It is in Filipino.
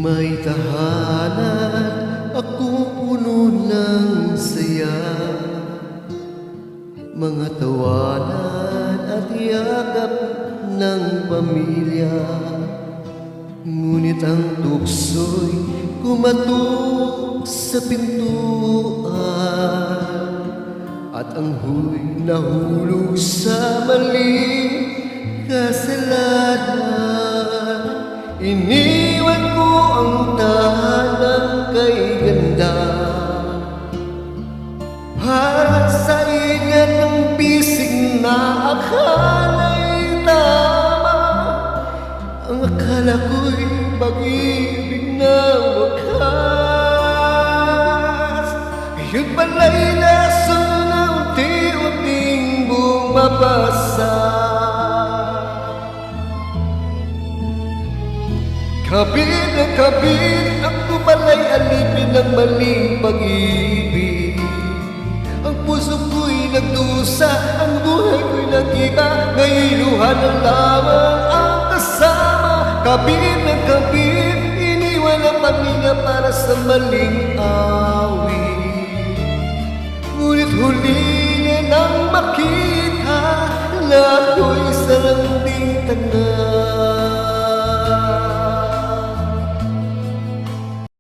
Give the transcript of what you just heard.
May tahanan, ako puno ng saya, mga tawanan at yakap ng pamilya. Ngunit ang tukso'y kumatok sa pintuan, at ang huy nahulog sa maling kasalanan. Iniwan ko ang tahanan kay ganda para sa ingat ng bisig na akala'y tama. Ang akala ko'y pag-ibig na wakas, yun pala'y lason na unti-unting bumabasa. Kabit na kabit, ako pala'y alipin ng maling pag-ibig. Ang puso ko'y nagdusa, ang buhay ko'y nag-iba, ngayon'y luha na lamang ang kasama. Kabit na kabit, iniwan ang pamilya para sa maling awit. Ngunit huli niya nang makita na ako'y sarang ding tanan.